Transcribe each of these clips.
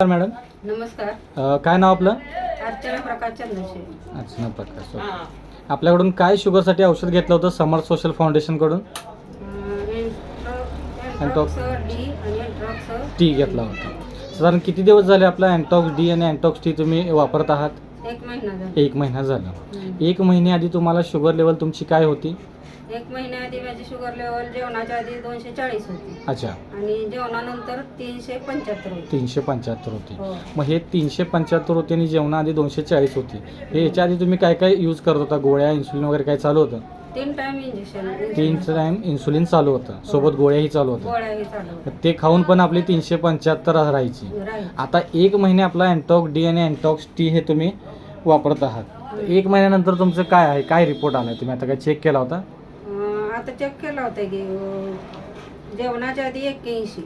Madam. नमस्कार. काय नाव आपलं? अर्चना प्रकाश चंद्रशेखर. अर्चना प्रकाश. आपल्याकडून काय शुगरसाठी औषध घेतलं होतं समर्थ सोशल फाउंडेशनकडून? अँटॉक्स डी आणि अँटॉक्स टी घेतला होता. साधारण किती दिवस झाले आपला अँटॉक्स डी आणि अँटॉक्स टी तुम्ही वापरत आहात? 1 महिना झाला. 1 महिना झाला. 1 महिन्याआधी तुम्हाला शुगर लेवल तुमची काय होती? 1 महिन्याआधी माझी शुगर लेवल जेवणाच्या आधी 240 होती. अच्छा. आणि जेवणानंतर 375 होती. 375 होती. हो. मग हे 375 होते आणि जेवणाआधी 240 होती. हे याच्या आधी तुम्ही काय काय यूज करत होता? गोळ्या, इन्सुलिन वगैरे काय चालू होतं? 3 टाइम इंजेक्शन. 3 टाइम इन्सुलिन चालू होतं, सोबत गोळ्याही चालू होत्या. गोळ्याही चालू होत्या. ते खाऊन पण आपली 375 राहायची. राहील. आता 1 महिने आपला अँटॉक्स डी आणि अँटॉक्स टी हे तुम्ही वापरत आहात. 1 महिन्यानंतर तुमचं काय आहे, काय रिपोर्ट आला? तुम्ही आता काय चेक केला होता? आता चेक केला होता की जेवणाच्या आधी 81.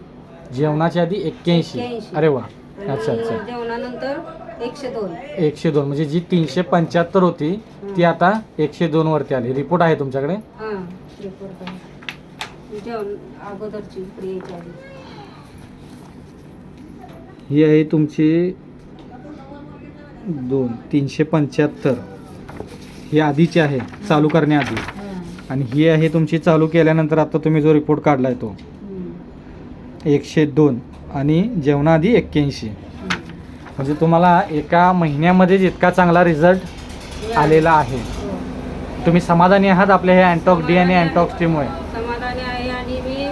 जेवणाच्या आधी 81. 81. अरे वा. आणि अच्छा अच्छा. जेवणानंतर 102. 102 म्हणजे जी 375 होती ती आता 102 वरती आली. रिपोर्ट आहे तुमच्याकडे? हां, रिपोर्ट आहे. जेवण अगोदरची क्रियेच्या आधी. ही आहे तुमची 375. ही आधीची आहे चालू करण्याआधी, आणि ही आहे तुमची चालू केल्यानंतर आता तुम्ही जो रिपोर्ट काढलाय तो 102 आणि जेवणाआधी 81. म्हणजे तुम्हाला एका महिन्यामध्येच इतका चांगला रिझल्ट आलेला आहे. तुम्ही समाधानी आहात आपल्या हे अँटॉक्स डी आणि अँटॉक्स टीमुळे? समाधानी आहे. आणि मी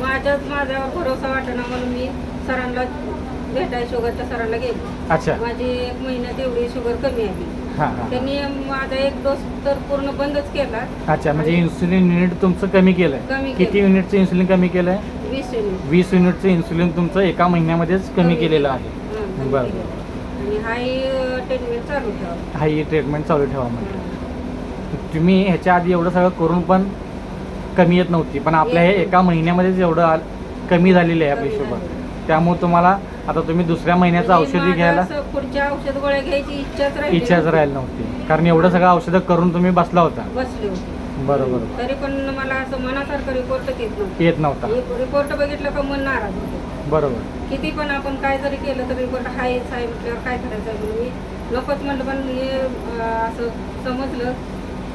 माझ्यावर भरोसा वाटणं म्हणून मी सरांना भेटाय शुगरच्या सरांना गेले. अच्छा. माझी 1 महिन्यात एवढी शुगर कमी आली. हां हां. त्यांनी माझा 1 डोस तर पूर्ण बंदच केला. अच्छा, म्हणजे इन्सुलिन युनिट तुमचं कमी केलंय? कमी किती केलं. युनिटचं इन्सुलिन कमी केलंय? 20 युनिट. 20 युनिटचं इन्सुलिन तुमचं एका महिन्यामध्येच कमी केलेलं आहे. कमी बरं. केलं. आणि हाय ट्रीटमेंट चालू ठेवा. हा, ही ट्रीटमेंट चालू ठेवा. म्हणजे तुम्ही ह्याच्या आधी एवढं सगळं करून पण कमी येत नव्हती, पण आपल्या हे एका महिन्यामध्येच एवढं कमी झालेलं आहे आपली शुगर. त्यामुळे तुम्हाला आता तुम्ही दुसऱ्या महिन्याचं औषधी घ्यायला पुढच्या औषध गोळ्या घ्यायची इच्छाच राहिली नव्हती, कारण एवढं सगळं औषधं करून तुम्ही बसला होता. बसले होते. बरोबर. तरी पण मला असं मनासारखं रिपोर्ट येत नव्हता. रिपोर्ट बघितलं का मन नाराज होतं. बरोबर. किती पण आपण काय जरी केलं तर रिपोर्ट हायच आहे म्हटल्यावर काय करायचं आहे म्हणून मी नकोच म्हटलं. पण हे असं समजलं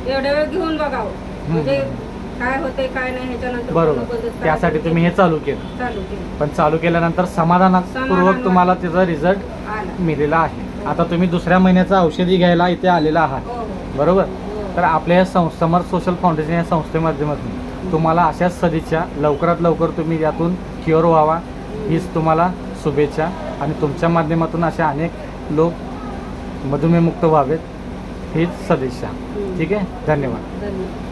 एवढ्या वेळ घेऊन बघावं म्हणजे काय होतंय काय नाही ह्याच्यानंतर. बरोबर. त्यासाठी तुम्ही हे चालू केलं. पण चालू केल्यानंतर समाधानपूर्वक तुम्हाला त्याचा रिझल्ट आला. मिळालेला आहे. आता तुम्ही दुसऱ्या महिन्याचं औषधी घ्यायला इथे आलेला आहात. हो, हो. बरोबर. तर आपल्या या समर्थ सोशल फाउंडेशन या संस्थेमाध्यमातून तुम्हाला अशाच सदिच्छा, लवकरात लवकर तुम्ही यातून क्युअर व्हावा हीच तुम्हाला शुभेच्छा. आणि तुमच्या माध्यमातून असे अनेक लोक मधुमेहमुक्त व्हावेत हीच सदिच्छा. ठीक आहे. धन्यवाद. धन्यवाद.